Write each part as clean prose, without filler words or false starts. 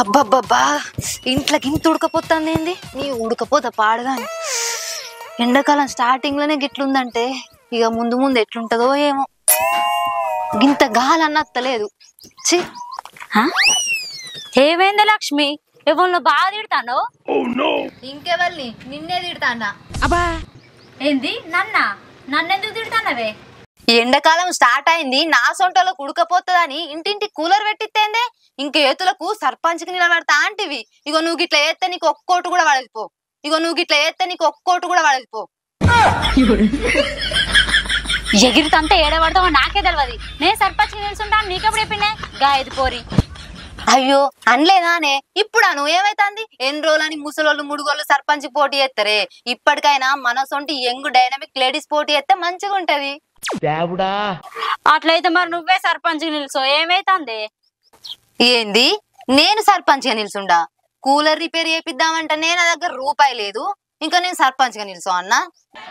అబ్బబ్బబ్బా ఇంట్లోకి ఇంత ఉడకపోతుంది ఏంది నీ ఉడకపోతా పాడగాని ఎండాకాలం స్టార్టింగ్ లోనే గిట్లుందంటే ఇక ముందు ముందు ఎట్లుంటదో ఏమో గింత గాలి అన్నత్తలేదు చి ఏమైంది లక్ష్మి ఎవరిలో బాగా తిడతాను ఇంకెవరిని నిన్నే తిడతానా అబ్బా ఏంది నన్నెందుకు తిడతానవే ఎండాకాలం స్టార్ట్ అయింది నా సొంటలోకి ఉడకపోతుందని ఇంటింటి కూలర్ పెట్టిస్తేందే ఇంకేతులకు సర్పంచ్కి నిలబెడతా అంటివి ఇగో నువ్వు గిట్లా వేస్తే నీకు ఒక్కోటు కూడా పడదిపో ఎగిరితంతా ఏడబడతావో నాకే తెలియదు నేను సర్పంచ్ నిలుచుంటాను నీకెప్పుడు చెప్పిండే గాయది పోరి అయ్యో అనలేదానే ఇప్పుడు నువ్వు ఏమైతుంది ఎన్ని రోజులని ముసలోళ్ళు ముడుగోళ్ళు సర్పంచ్ పోటీ చేస్తారే ఇప్పటికైనా మన సొంటి యంగ్ డైనమిక్ లేడీస్ పోటీ చేస్తే మంచిగా ఉంటది అట్లయితే మరి నువ్వే సర్పంచ్ నిలుచో ఏమైతుంది ఏంది నేను సర్పంచ్ గా నిలుచుండా కూలర్ రిపేర్ చేపిద్దామంటే నా దగ్గర రూపాయి లేదు ఇంకా నేను సర్పంచ్ గా నిలుచో అన్నా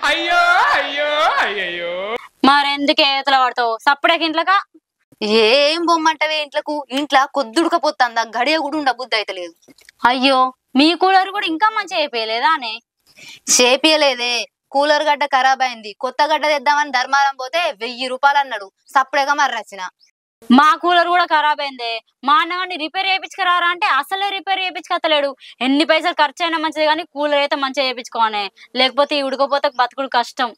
అయ్యో అయ్యో అయ్యో మరెందుకు ఏతల పడతావు సప్పుడేకి ఇంట్లోకా ఏం బొమ్మంటవే ఇంట్లో కొద్దుడుకపోతుందా గడియ కూడా ఉండ బుద్ధి అయితే లేదు అయ్యో మీ కూలర్ కూడా ఇంకా మంచిగా అయిపోయలేదా అనే చేపియలేదే కూలర్ గడ్డ ఖరాబ్ అయింది కొత్త గడ్డ తెద్దామని ధర్మారం పోతే 1000 రూపాయలు అన్నాడు సప్పుడేగా మరి రచిన మా కూలర్ కూడా ఖరాబ్ అయింది మా అన్నగారిని రిపేర్ చేయించుకురారా అంటే అసలే రిపేర్ చేయించుకోతలేడు ఎన్ని పైసలు ఖర్చు అయినా మంచిది కానీ కూలర్ అయితే మంచిగా చేయించుకోనే లేకపోతే ఈ ఉడకపోతే బతుకుడు కష్టం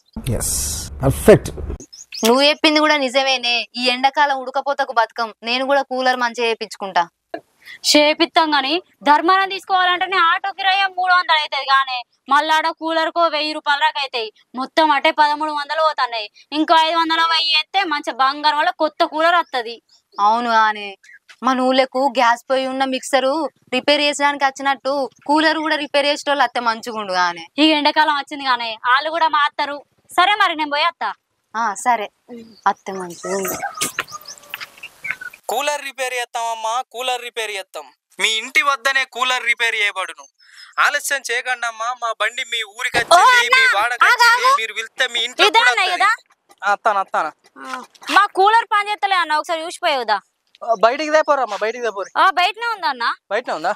నువ్వు చెప్పింది కూడా నిజమేనే ఈ ఎండాకాలం ఉడకపోతకు బతుకం నేను కూడా కూలర్ మంచిగా చేయించుకుంటా చేపిస్తాం గాని ధర్మారం తీసుకోవాలంటే ఆటో కిరాయ 300 అవుతుంది కానీ మళ్ళీ ఆడ కూలర్ కో 1000 రూపాయల దాకా అవుతాయి మొత్తం అటే 1300 పోతున్నాయి ఇంకో 500 1000 ఎత్తే మంచి బంగారం వల్ల కొత్త కూలర్ వస్తుంది అవును కానీ మన ఊళ్ళకు గ్యాస్ పొయ్యి ఉన్న మిక్సరు రిపేర్ చేసడానికి వచ్చినట్టు కూలర్ కూడా రిపేర్ చేసేటోళ్ళు అత్తే మంచిగుండు కానీ ఈ ఎండాకాలం వచ్చింది కానీ వాళ్ళు కూడా మారుతారు సరే మరి నేను పోయేస్తా సరే అత్తే మంచిగుండు కూలర్ రిపేర్ చేస్తామమ్మా కూలర్ రిపేర్ చేస్తాం మీ ఇంటి వద్దనే కూలర్ రిపేర్ చేయబడును ఆలస్యం చేయకండి అమ్మా మా బండి మీ ఊరికి వచ్చింది మీ వాడకొచ్చింది మీరు వెళ్తే మీ ఇంట్లో అత్తాను మా కూలర్ పని చేస్తలే అన్న ఒకసారి చూసిపోయేదా బయటికి దేపోరమ్మా బయటికి దేపోరు బయటనే ఉందా అన్న బయటనే ఉందా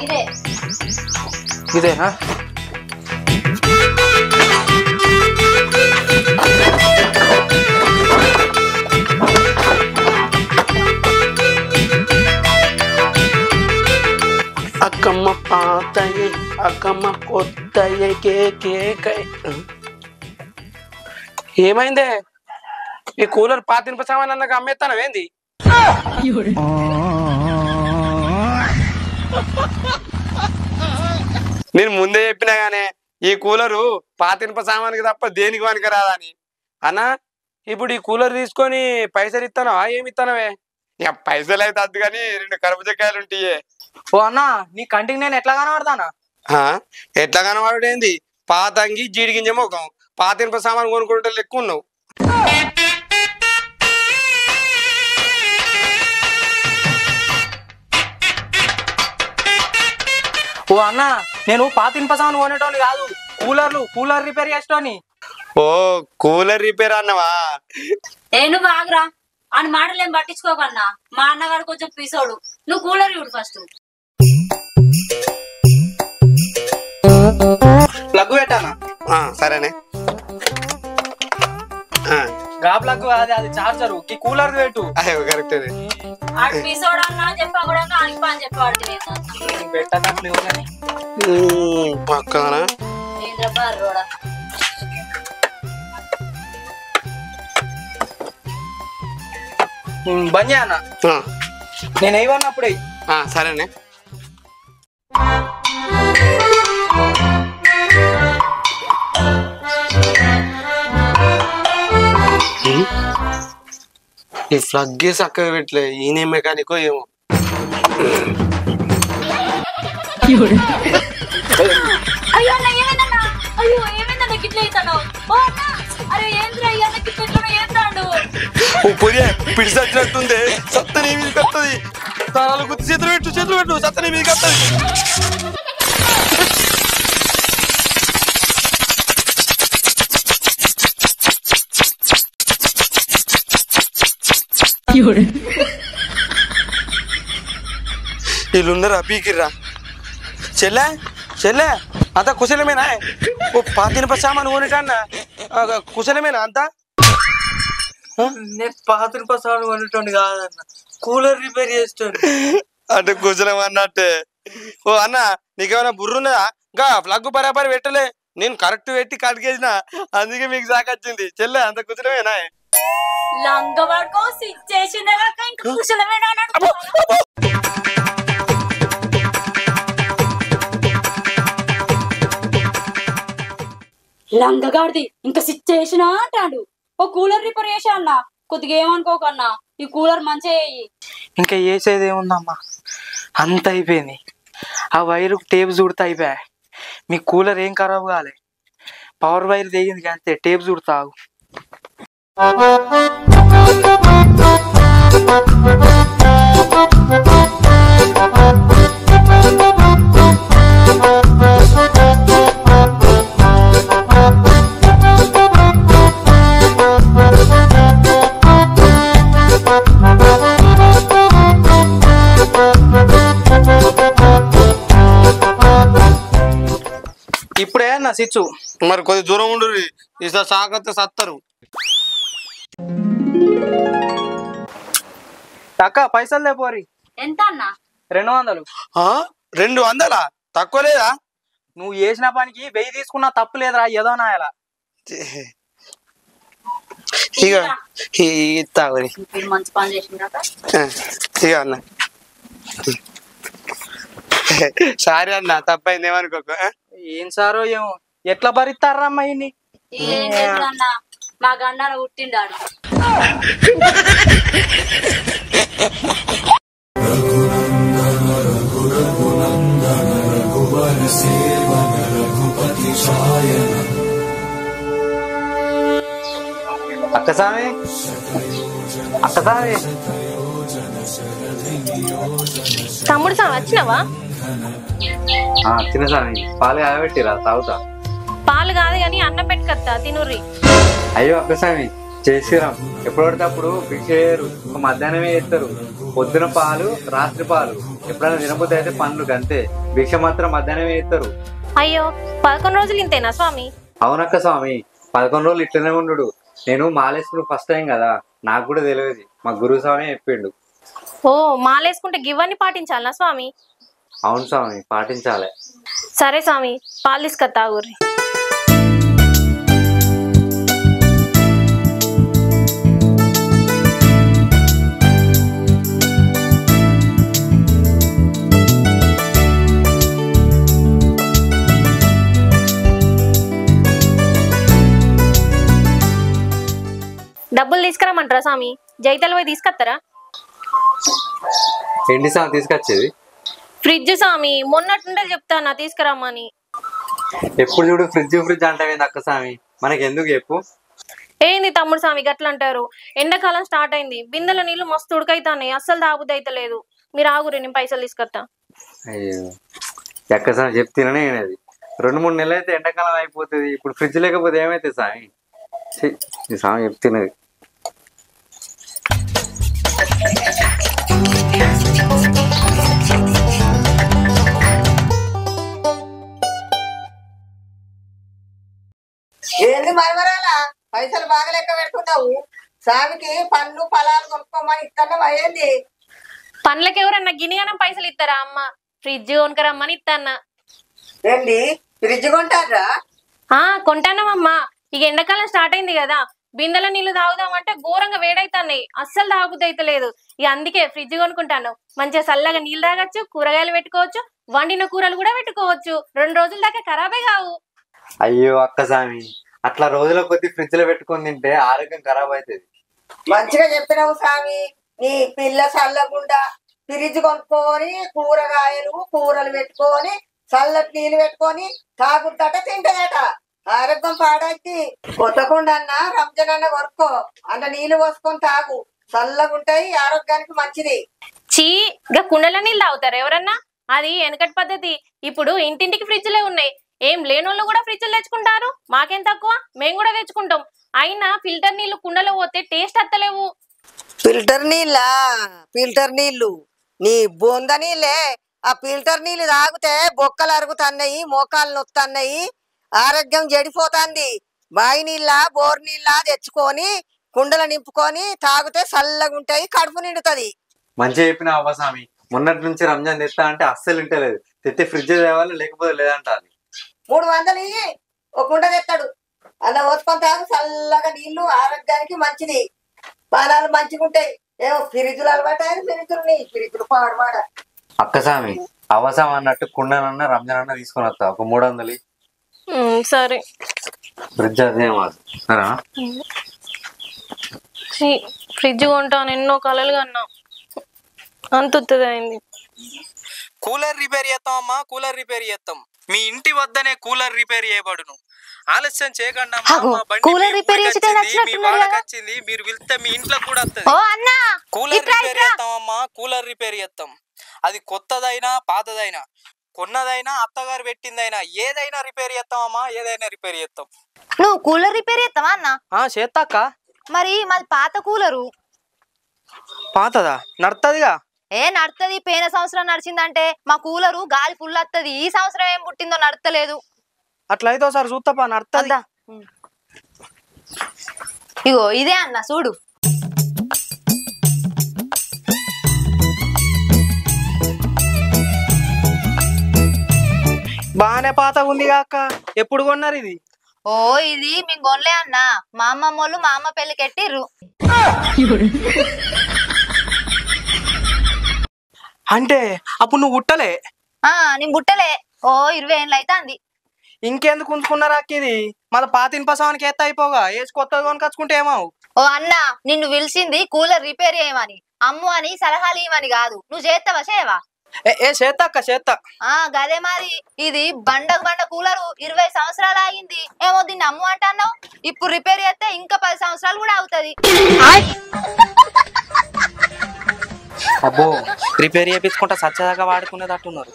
ఇదే ఇదేనా అక్కమ్మ పాతయ్య అక్కమ్మ కొత్తయ్య కేకై ఏమైందే ఈ కూలర్ పాతింప సామాన్ అన్నాక అమ్మేస్తాను ఏంది నేను ముందే చెప్పినా గానే ఈ కూలరు పాతింప సామాన్కి తప్ప దేనికి పనికి రాదని అన్నా ఇప్పుడు ఈ కూలర్ తీసుకొని పైసలు ఇస్తానా ఏమి ఇస్తానవే ఇక పైసలు అయితే అద్దు కానీ 2 కరుబుజకాయలు ఉంటాయే ఓ అన్నా నీ కంటికి నేను ఎట్లా కనబడతానా ఎట్లా కనబడేంది పాతంగి జీడిగింజ ముఖం పాతింప సామాన్ కొనుక్కుంటే లెక్క ఉన్నావు ఓ అన్న నేను పాతింప సామాన్ కొనేటోని కాదు కూలర్ రిపేర్ చేసేటోని ఓ కూలర్ రిపేర్ అన్నవా నువ్వు బాగురా అని మాటలు ఏం పట్టించుకోకన్నా మా అన్నగాడు కొంచెం పీసోడు నువ్వు కూలర్ ఇవ్వడు ఫస్ట్ ప్లగ్ పెట్టానా సరేనే గా ప్లగ్ అది చార్జర్ ఈ కూలర్ పెట్టు కరెక్ట్ పీసోడు అన్నా చెప్పా కూడా అని చెప్పాడు పెట్టనట్లు పక్కన బంద్ అన్న నేను అయ్యన్నప్పుడే సరేనే ఈ ఫ్లగ్ చక్కగా పెట్టలే ఈయన మెకానికో ఏమో అయ్యో అన్న ఏమైందన్నా అయ్యో ఏమైందన్న గిట్ల అవుతాను అరే ఏంద్రా అయ్యా గిట్ల ఏంటాడు పుదే పిడి సచ్చినట్టుంది సత్తని మీదకి వస్తుంది తాళాలు గుర్తు చేతులు పెట్టు సత్తని మీదకి వస్తుంది వీళ్ళున్నారా పీకిర్రా చెల్లె చెల్లె అంతా కుశలమేనా ఓ పాతినప సామాను కొనిటన్నా కుశలమేనా అంతా నేను పాతినప సామాను కొనేటోండి కాదన్న కూలర్ రిపేర్ చేస్తాను అంటే కుశలం అన్నట్టే ఓ అన్న నీకేమైనా బుర్రున్నదా ఇంకా ఫ్లగ్ బరాబరి పెట్టలే నేను కరెక్ట్ పెట్టి కడిగేసిన అందుకే మీకు సాకొచ్చింది చెల్లె అంత కుశలమేనా లంగ పడుకో సిచ్యుయేషన్ ఇంకా కుశలమేనా అని అడుగుతావా? లంగగాడిది ఇంకా సిచ్యుయేషన్ అంటాడు. ఓ కూలర్ రిపేర్ చేసా అన్న కొద్దిగా ఏమనుకోకన్నా ఈ కూలర్ మంచిగా చెయ్యి. ఇంకా వేసేది ఏముందమ్మా అంత అయిపోయింది. ఆ వైరు టేప్ చూడతా అయిపోయా. మీ కూలర్ ఏం ఖరాబ్ కాలే. పవర్ వైర్ తెగింది అంతే టేప్ చూడతావు. ఇప్పుడే నా సిచ్చు మరి కొద్ది దూరం ఉండు ఈసారి సాకత్తే సత్తరు. అక్క పైసలు లేపోరి. ఎంత అన్న? 200. 200 తక్కువ లేదా? నువ్వు చేసిన పనికి 1000 తీసుకున్నా తప్పు లేదురా. ఏదో నాయలా ఇక ఇస్తావని మంచి పని చేసిందా ఇక అన్న సారీ అన్న తప్పైంది ఏమనుకోకు. ఏం సారో ఏమో ఎట్లా భరిస్తారా అమ్మాయిని. ఏం చేద్దన్నా మా గండాన పుట్టిండాడు. అక్కసామి అక్కసామి తమ్ముడు సామి వచ్చినావా? తినసామి పాలు కాబట్టిరా తాగుతా. పాలు కాదు గాని అన్నం పెట్టుకత్తా తినుర్రి. అయ్యో అక్కసామి చేసిరాం ఎప్పుడు పడితే అప్పుడు భిక్ష చేయరు. ఒక మధ్యాహ్నమే చేస్తారు. పొద్దున పాలు రాత్రి పాలు ఎప్పుడైనా తినబోతే అయితే పండ్లు అంతే. భిక్ష మాత్రం మధ్యాహ్నమే చేస్తారు. అయ్యో 11 రోజులు ఇంతేనా స్వామి? అవునక్క స్వామి 11 రోజులు ఇట్లనే ఉండు. నేను మాలేసుకుని ఫస్ట్ టైం కదా నాకు కూడా తెలియదు. మా గురువు స్వామి చెప్పిండు. ఓ మాలేసుకుంటే గివ్వని పాటించాలనా స్వామి? అవును స్వామి పాటించాలి. సరే స్వామి పాలు తీసుకత్తా ఊర్రి. డబ్బులు తీసుకురమ్మంటారా స్వామి? జైతలు పోయి తీసుకొస్తారా? ఏంటి స్వామి తీసుకొచ్చేది? ఫ్రిడ్జ్ స్వామి మొన్నట్టుండే చెప్తానా తీసుకురమ్మని. ఎప్పుడు చూడు ఫ్రిడ్జ్ ఫ్రిడ్జ్ అంటావేంది అక్క స్వామి? మనకి ఎందుకు చెప్పు. ఏంది తమ్ముడు స్వామి గట్లా అంటారు? ఎండాకాలం స్టార్ట్ అయింది. బిందెల నీళ్లు మస్తు ఉడకైతాయి. అస్సలు తాగుద్ది అయితే లేదు. మీరు ఆగురి నేను పైసలు తీసుకొస్తా. అయ్యో ఎక్క స్వామి చెప్తేనే అది 2-3 నెలలు అయితే ఎండాకాలం అయిపోతుంది. ఇప్పుడు ఫ్రిడ్జ్ లేకపోతే ఏమైతే స్వామి? ఈ స్వామి చెప్తున్నది. ఏంది మరమరాలా పైసలు బాగా లెక్క పెట్టుకుంటావు? సామికి పండ్లు ఫలాలు కొనుక్కోమని ఇస్తాను అయ్యింది. పండ్లకి ఎవరన్నా గినిగానం పైసలు ఇస్తారా అమ్మ? ఫ్రిడ్జ్ కొనుకరమ్మని ఇస్తాన్నా. ఏంటి ఫ్రిడ్జ్ కొంటారా? కొంటానమ్మా. ఇక ఎండాకాలం స్టార్ట్ అయింది కదా. బిందెల నీళ్లు తాగుదామంటే ఘోరంగా వేడైతున్నాయి. అస్సలు తాగుబుద్ధి అయితే లేదు. ఇక అందుకే ఫ్రిడ్జ్ కొనుక్కుంటాను. మంచిగా చల్లగా నీళ్ళు తాగొచ్చు, కూరగాయలు పెట్టుకోవచ్చు, వండిన కూరలు కూడా పెట్టుకోవచ్చు. 2 రోజుల దాకా ఖరాబే కావు. అయ్యో అక్క స్వామి అట్లా రోజుల కొద్ది ఫ్రిడ్జ్ లో పెట్టుకొని తింటే ఆరోగ్యం ఖరాబ్ అవుతుంది. మంచిగా చెప్పినావు స్వామి. నీ పిల్ల చల్లకుండా ఫ్రిడ్జ్ కొనుక్కొని కూరగాయలు కూరలు పెట్టుకొని చల్లటి నీళ్ళు పెట్టుకొని తాగుద్దట తింటదట. ఆరోగ్యం పాడైతే కొత్తకుండా అన్న రంజన్ అన్న కొనుక్కో. అన్న నీళ్ళు పోసుకొని తాగు. చల్లగుంటాయి, ఆరోగ్యానికి మంచిది. చీ ఇక కుండల నీళ్ళు తాగుతారు ఎవరన్నా? అది వెనకటి పద్ధతి. ఇప్పుడు ఇంటింటికి ఫ్రిడ్జ్లే ఉన్నాయి. ఏం లేనోళ్ళు కూడా ఫ్రిడ్జ్లు తెచ్చుకుంటారు. మాకేం తక్కువ, మేము కూడా తెచ్చుకుంటాం. అయినా ఫిల్టర్ నీళ్లు కుండలో పోతే టేస్ట్ అత్తలేవు. ఫిల్టర్ నీళ్ళ ఫిల్టర్ నీళ్లు నీ బొంద నీళ్ళే ఆ ఫిల్టర్ నీళ్ళు తాగితే బొక్కలు అరుగుతున్నాయి, మోకాలు నొత్తన్నాయి, ఆరోగ్యం చెడిపోతుంది. బావి నీళ్ళ బోర్ నీళ్ళ తెచ్చుకొని కుండలు నింపుకొని తాగితే చల్లగా ఉంటాయి, కడుపు నిండుతుంది. మంచిగా చెప్పిన అవ్వస్వామి. మొన్నటి నుంచి రంజాన్ తెస్తా అంటే అస్సలు ఇంటలేదు. తెస్తే ఫ్రిడ్జ్ తేవాలి, లేకపోతే లేదంటారు. 300 ఇయ్యి, ఒక కుండ తెస్తాడు. అలా పోసుకొని తాగు, చల్లగా నీళ్లు ఆరోగ్యానికి మంచిది, పానాలు మంచిగా ఉంటాయి. ఏమో ఫ్రిడ్జ్లు అలవాటు అయ్యారు, ఫ్రిడ్జ్లు పాడమాడ. అక్కస్వామి అవ్వస్వామి అన్నట్టు కుండనన్నా రంజాన్ అన్న తీసుకొని వస్తా. ఒక 300. సరే. ఫ్రిడ్జ్ అదే సరే. ఫ్రిడ్జ్ కొంటాను, ఎన్నో కలలు కన్నా అంత అయింది. కూలర్ రిపేర్ చేస్తామమ్మా, కూలర్ రిపేర్ చేస్తాం. మీ ఇంటి వద్దనే కూలర్ రిపేర్ చేయబడును. ఆలస్యం చేయకుండా కూలర్ రిపేర్ వచ్చింది, మీరు వెళ్తే మీ ఇంట్లో కూడా వస్తుంది. కూలర్ రిపేర్ చేస్తామమ్మా, కూలర్ రిపేర్ చేస్తాం. అది కొత్తదైనా పాతదైనా, కొన్నదైనా అత్తగారు పెట్టిందైనా ఏదైనా రిపేర్ చేస్తామమ్మా, ఏదైనా రిపేర్ చేస్తాం. నువ్వు కూలర్ రిపేర్ చేస్తావా అన్న? చేస్తాక. మరి మాది పాత కూలరు. పాతదా? నడుతుందిగా. నడుతుంది. పోయిన సంవత్సరం నడిచిందంటే మా కూలరు గాలి ఫుల్ వస్తుంది. ఈ సంవత్సరం ఏం పుట్టిందో నడతలేదు. అట్లయితే ఒకసారి చూస్తాపా, నడుతుందా? ఇగో ఇదే అన్న చూడు. బానే పాతగా ఉంది కాక. ఎప్పుడు కొన్నారు ఇది? ఇది మేము కొనలే అన్న, మా అమ్మమ్మ వాళ్ళు మా అమ్మ పెళ్లికి ఎట్టిర్రు. అంటే అప్పుడు నువ్వు పుట్టలే? నేను పుట్టలే. 20 ఏళ్ళు అయితే అంది. ఇంకెందుకు ఉంచుకున్నారా ఇది? మన పాత ఇనుపసానికి ఎత్త అయిపోగా ఏసి కొత్తగా కొనుకొచ్చుకుంటే ఏమావు? అన్న, నిన్ను పిలిచింది కూలర్ రిపేర్ చేయమని, అమ్ము అని సలహాలు ఇవ్వని కాదు. నువ్వు చేస్తావా? చేయవా? చేత్తా. గదే మరి. ఇది బండ కూలరు 20 సంవత్సరాలు ఆగింది. ఏమో దీన్ని అమ్ము అంటున్నావు. ఇప్పుడు రిపేర్ చేస్తే ఇంకా 10 సంవత్సరాలు కూడా అవుతుంది. అబ్బో, రిపేర్ చేయించుకుంటా సచ్చదాకా వాడుకునేటట్టున్నారు.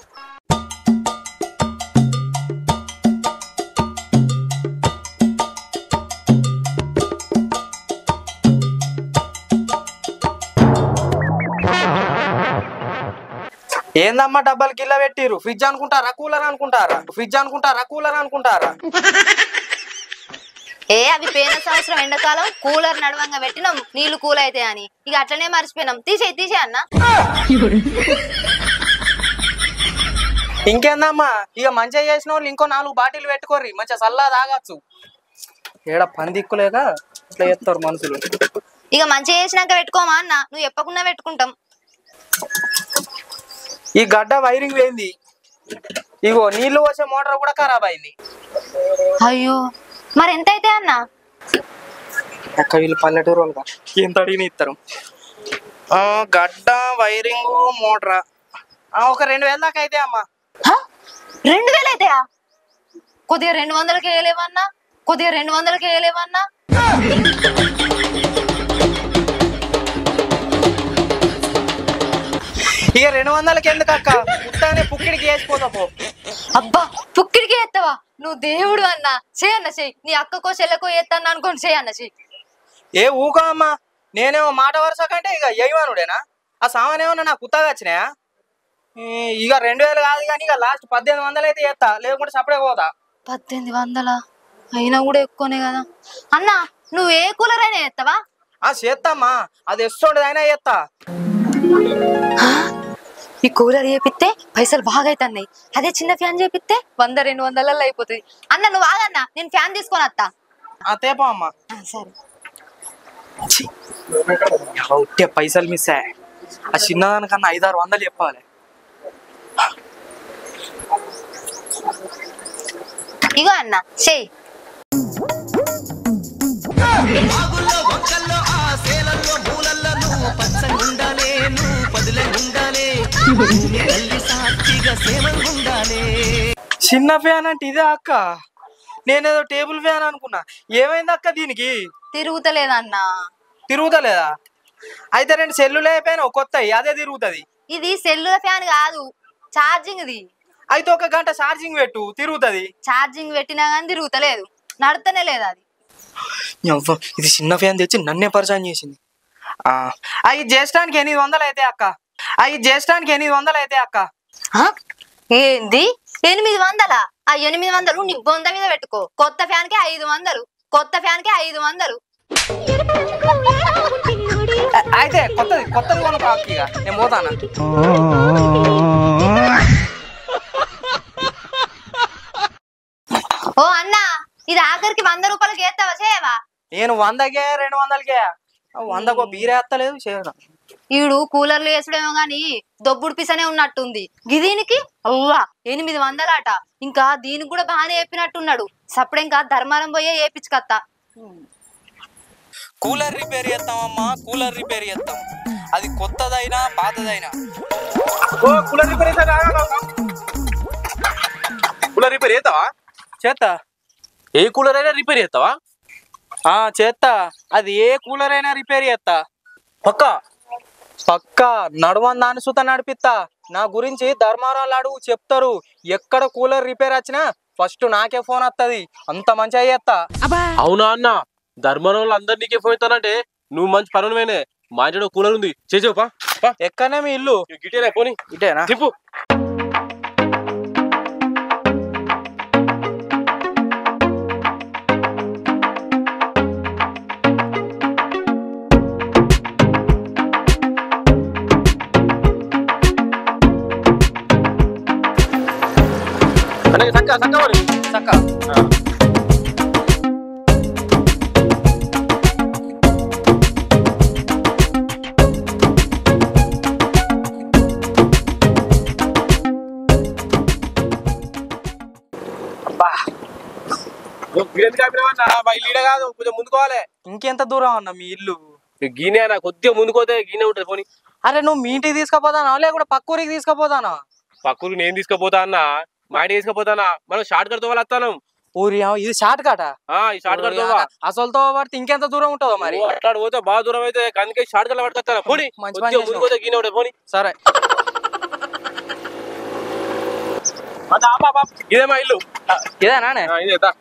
ఏందమ్మా డబ్బాలు కిల్ల పెట్టిరు? ఫ్రిడ్జ్ అనుకుంటారా కూలర్ అనుకుంటారా? కూలర్ అనుకుంటారా? అవి పోయిన సంవత్సరం ఎండాకాలం కూలర్ నడవంగా పెట్టినాం, నీళ్లు కూల్ అయితే అని. ఇక అట్లనే మర్చిపోయినాం. తీసే అన్న. ఇంకేందమ్మా, ఇక మంచిగా చేసిన వాళ్ళు ఇంకో 4 బాటిల్ పెట్టుకోర్రి, మంచిగా చల్లా తాగచ్చు. ఏడ పందిక్కులేక ఇట్లా చేస్తారు మనుషులు. ఇక మంచిగా చేసినాక పెట్టుకోమా అన్న, నువ్వు చెప్పకుండా పెట్టుకుంటాం. ఈ గడ్డ వైరింగ్ పోయింది. ఇగో నీళ్లు వచ్చే మోటార్ కూడా ఖరాబ్ అయింది. అయ్యో, మరి ఎంత అయితే అన్న? అక్క వీళ్ళు పల్లెటూరు వాళ్ళుగా ఎంత అడిగిన ఇస్తారు. గడ్డ వైరింగ్ మోటార్ ఒక 2000 దాకా అయితే అమ్మా. 2000 అయితాయా? కొద్దిగా 200కి వేయలేవన్నా? ఇక 200కి ఎందుకు అక్క? పుట్టానే పుక్కిడికి వేసిపోతా పో. అబ్బా, పుక్కిడికి ఎత్తవా? నువ్వు దేవుడు అన్న. చేయన్న చెయ్యి. నీ అక్కకో చెల్లెకో ఎత్తాను అనుకోని చేయన్న చెయ్యి. ఏ ఊకో అమ్మా, నేనేమో మాట వరుస కంటే ఇక యజమానుడేనా? ఆ సామాన్ ఏమన్నా నాకు కుత్తగా వచ్చినాయా? ఇక 2000 కాదు కానీ ఇక లాస్ట్ 1800 అయితే చేస్తా, లేకుంటే సపడే పోతా. 1800 అయినా కూడా ఎక్కువనే కదా అన్న. నువ్వు ఏ కూలర్ అయినా చేస్తావా? చేస్తామ్మా, అది ఎస్తోండది అయినా చేస్తా. ఈ కూలర్ చేపిస్తే పైసలు బాగా అవుతున్నాయి. అదే చిన్న ఫ్యాన్ చేపిస్తే 100-200 అయిపోతుంది. అన్న నువ్వు ఆగన్నా, నేను ఫ్యాన్ తీసుకొని వస్తా. తేపా అమ్మా. సరే. ఉట్టే పైసలు మిస్ అయ్యాయి. ఆ చిన్నదానికన్నా 500-600 చెప్పాలి. ఇగో అన్న చెయ్యి. చిన్న ఫ్యాన్ అంటే ఇదే అక్క? నేనేదో టేబుల్ ఫ్యాన్ అనుకున్నా. ఏమైంది అక్క దీనికి? తిరుగుతలేదన్నా. తిరుగుతలేదా? అయితే 2 సెల్లులు అయిపోయినా కొత్త అదే తిరుగుతుంది. ఇది సెల్లుల ఫ్యాన్ కాదు, ఛార్జింగ్ ఇది. అయితే 1 గంట ఛార్జింగ్ పెట్టు, తిరుగుతుంది. ఛార్జింగ్ పెట్టినా కానీ తిరుగుతలేదు, నడతనే లేదు అది. ఇది చిన్న ఫ్యాన్ తెచ్చి నన్నే పరిచయం చేసింది. ఇది చేసడానికి 800 అయితే అక్క. అవి చేసడానికి 800 అయితే అక్క. ఏంది 800? ఆ 800 నీ బొంద మీద పెట్టుకో. కొత్త ఫ్యాన్ కి 500. కొత్త ఫ్యాన్ కి 500. అయితే కొత్తది కొనుక్కో అక్క. ఇక నేను పోతానా. ఓ అన్న, ఇది ఆఖరికి 100 రూపాయలకి వేస్తావా చేయవా? నేను 100కే 200కే 100కో బీరేస్తలేదు చేయను. ఈడు కూలర్లు వేసుడేమో గాని దొబ్బుడు పిసనే ఉన్నట్టుంది. గిదీనికి అవ్వా 800 అట. ఇంకా దీనికి కూడా బాగానే చెప్పినట్టున్నాడు. సప్పుడేంకా ధర్మారం పోయే వేపించుకత్తా. కూలర్ రిపేర్ చేస్తామమ్మా, కూలర్ రిపేర్ చేస్తాం. అది కొత్తదైనా పాతదైనా. కూలర్ రిపేర్ చేస్తావా? చేస్తా. ఏ కూలర్ అయినా రిపేర్ చేస్తావా? చేస్తా. అది ఏ కూలర్ అయినా రిపేర్ చేస్తా. పక్కా నడవందాన్ని సుత నడిపిస్తా. నా గురించి ధర్మారాలు అడుగు చెప్తారు. ఎక్కడ కూలర్ రిపేర్ వచ్చినా ఫస్ట్ నాకే ఫోన్ వస్తుంది. అంత మంచిగా చేస్తా. అవునా అన్న, ధర్మవరం అందరు నీకే ఫోన్ ఇస్తానంటే నువ్వు మంచి పనులమేనే. మా ఇంట్లో కూలర్ ఉంది, చేసేవా? ఎక్కడనే మీ ఇల్లు? గిటేనా పోనీ, ఇటేనా చెప్పు. చక్క కాదు, కొంచెం ముందుకోవాలి. ఇంకెంత దూరం అన్న మీ ఇల్లు? గీనే అన్న, కొద్దిగా ముందుకోతే గీనే ఉంటుంది పోనీ. అరే నువ్వు మీ ఇంటికి తీసుకుపోతానా లేకుండా పక్క ఊరికి తీసుకుపోతానా? పక్కూరికి నేను తీసుకుపోతా అన్న, మా ఇంటికి తీసుకుపోతానా. మనం షార్ట్ కట్ తోవాలి వస్తాను. ఊరి ఇది షార్ట్ కట. ఈ షార్ట్ కట్ అసలుతో పడితే ఇంకెంత దూరం ఉంటుందో మరి. అట్లా పోతే బాగా దూరం అయితే, అందుకే షార్ట్ కట్ పట్టుకొస్తాను. పోనీ ముందుకోతే గీనే ఉంటుంది పోనీ. సరే ఇదే మా ఇల్లు. ఇదేనా? ఇదేదా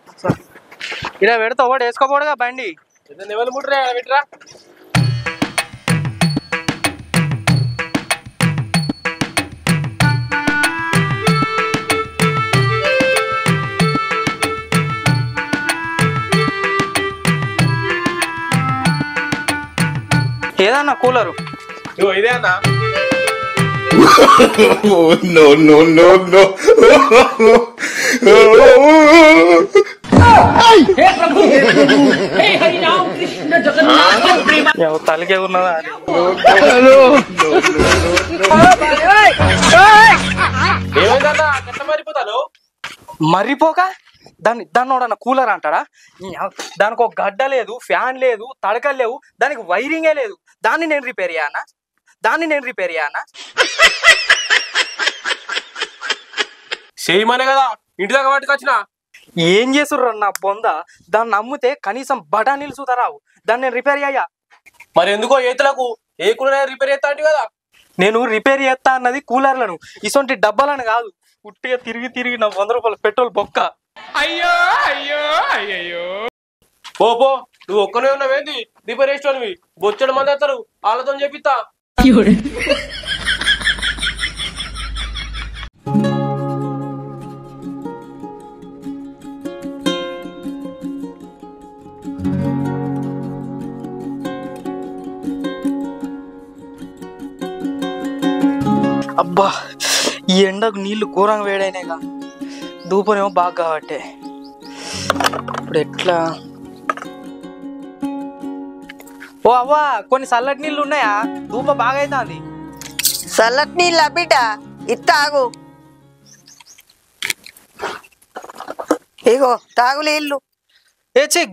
ఇలా పెడితే ఒకటి వేసుకోపోడుగా బండి. ఎవరు ముట్రా పెట్టరా? ఏదన్నా కూలరు? ఇదే అన్నా. No, no, no, no. తలకే ఉన్నదా? ఏమైందన్నా ఎట్లా మారిపోతాను? మర్రిపోక దాన్ని కూలర్ అంటారా? దానికి ఒక గడ్డ లేదు, ఫ్యాన్ లేదు, తడకలు లేవు, దానికి వైరింగే లేదు. దాన్ని నేను రిపేర్ చేయనా? చేయమనే కదా ఇంటి దాకా పట్టుకొచ్చిన. ఏం చేసుర్రు నా బొంద? దాన్ని అమ్మితే కనీసం బఠానీలు చూతారావు. దాన్ని నేను రిపేర్ అయ్యా. మరి ఎందుకో ఏతులకు ఏ కూలర్ రిపేర్ చేస్తా అంటే కదా. నేను రిపేర్ చేస్తా అన్నది కూలర్లను, ఇసొంటి డబ్బాలను కాదు. ఉట్టిగా తిరిగి నా 100 రూపాయల పెట్రోల్ బొక్క. అయ్యో అయ్యో అయ్యయ్యో. పో నువ్వు ఒక్కనే ఉన్నావేంది? రిపేర్ చేసేవాడివి బొచ్చడు మంది వస్తారు, వాళ్ళతో చెప్పిస్తా. అబ్బా ఈ ఎండకు నీళ్లు ఘోరంగా వేడైనాయిగా. దూపనేమో బాగా కాబట్టి ఇప్పుడు ఎట్లా? ఓ అవ్వా, కొన్ని చల్లటి నీళ్ళు ఉన్నాయా? దూప బాగా అవుతుంది. చల్లటి నీళ్ళ బిడ్డ ఇత్తాగు. ఇగో తాగులు ఇల్లు.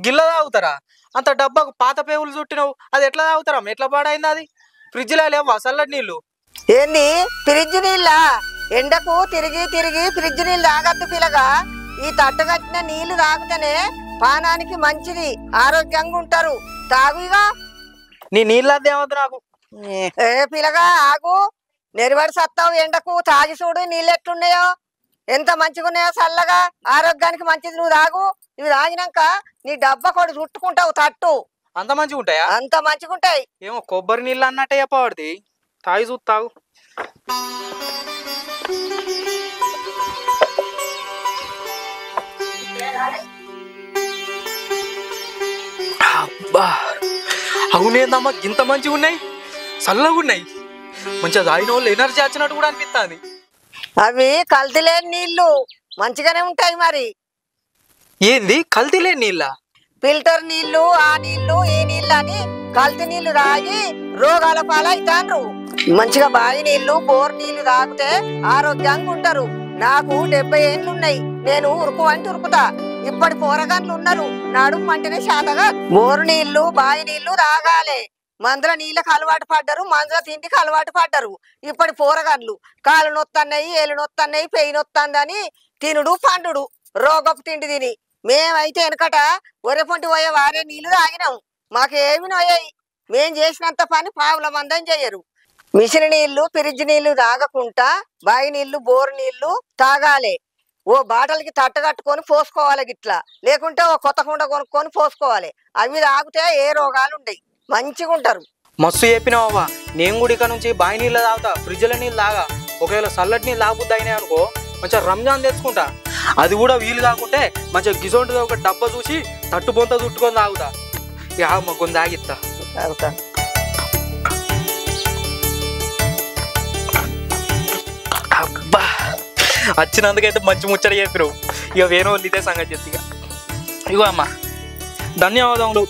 గిల్ల తాగుతారా? అంత డబ్బాకు పాత పేవులు చుట్టినావు, అది ఎట్లా తాగుతారా? ఎట్లా పాడైంది అది? ఫ్రిడ్జ్ లో లేవా చల్లటి నీళ్ళు? ఏంది ఫ్రిడ్జ్ నీళ్ళ? ఎండకు తిరిగి ఫ్రిడ్జ్ నీళ్ళు తాగద్దు పిల్లగా. ఈ తట్టు కట్టిన నీళ్లు తాగితేనే పానానికి మంచిది, ఆరోగ్యంగా ఉంటారు. తాగుగా. నీ నీళ్ళు అదేమవుతుంది నాకు. పిల్లగా ఆగు, నెరవడి సత్తావు. ఎండకు తాగి చూడు నీళ్ళు ఎట్లున్నాయో, ఎంత మంచిగా ఉన్నాయో. చల్లగా ఆరోగ్యానికి మంచిది. నువ్వు తాగు. ఇవి తాగినాక నీ డబ్బా కొడు చుట్టుకుంటావు తట్టు. అంత మంచిగా ఉంటాయా? అంత మంచిగా ఉంటాయి. ఏమో కొబ్బరి నీళ్ళు అన్నట్టే చెప్పబడి. తాగి చూస్తావు. అబ్బా అవునేందమ్మా ఇంత మంచిగా ఉన్నాయి, చల్లగా ఉన్నాయి. మంచిగా తాగిన వాళ్ళు ఎనర్జీ వచ్చినట్టు కూడా అనిపిస్తుంది. అవి కల్తీ లేని నీళ్లు మంచిగానే ఉంటాయి. మరి ఏంది కల్తీ లేని నీళ్ళ? ఫిల్టర్ నీళ్లు, ఆ నీళ్లు ఈ నీళ్లు అని కల్తీ నీళ్లు తాగి రోగాల పాలైతాండ్రు. మంచిగా బావి నీళ్లు, బోర్ నీళ్లు తాగితే ఆరోగ్యంగా ఉంటారు. నాకు 70 ఏళ్ళున్నాయి, నేను ఉరుకు అంటే ఉరుకుతా. ఇప్పటి పోరగాన్లు ఉన్నారు, నడుము అంటేనే శాతగా. బోరు నీళ్లు, బావి నీళ్లు తాగాలి. మందుల నీళ్ళకి అలవాటు పడ్డారు, మందుల తిండికి అలవాటు పడ్డారు. ఇప్పటి పోరగాన్లు కాళ్ళు నొత్తన్నాయి, ఏళ్ళు నొత్తన్నాయి, పెయి నొత్తందని తినుడు పండుడు రోగపు తిండి తిని. మేమైతే వెనకట ఒరెపొంటి పోయే వారే నీళ్లు తాగినాం, మాకేమి నోయాయి. మేం చేసినంత పని పావుల మందం చెయ్యరు. మిషన్ నీళ్లు, ఫ్రిడ్జ్ నీళ్లు తాగకుండా బావి నీళ్లు, బోరు నీళ్లు తాగాలి. ఓ బాటలకి తట్ట కట్టుకొని పోసుకోవాలి గిట్లా, లేకుంటే ఓ కొత్త కుండ కొనుక్కొని పోసుకోవాలి. అవి తాగితే ఏ రోగాలు ఉండయి, మంచిగా ఉంటారు. మస్తు చెప్పినావా. నేను కూడా ఇక్కడ నుంచి బావి నీళ్ళు తాగుతా, ఫ్రిడ్జ్ల నీళ్ళు తాగా. ఒకవేళ చల్లటి నీళ్ళు తాగుద్ది అయినాయి అనుకో, మంచిగా రంజాన్ తెచ్చుకుంటా. అది కూడా వీలు కాకుంటే మంచిగా గిసొంటిది ఒక డబ్బా చూసి తట్టు బొంత చుట్టుకొని తాగుతా. ఇక కొన్ని తాగిస్తా. అబ్బా వచ్చినందుకైతే మంచి ముచ్చట చెప్పినావు. ఇక వేరే వాళ్ళు ఇదే సంగతి చెప్తా. ఇగో అమ్మా ధన్యవాదములు.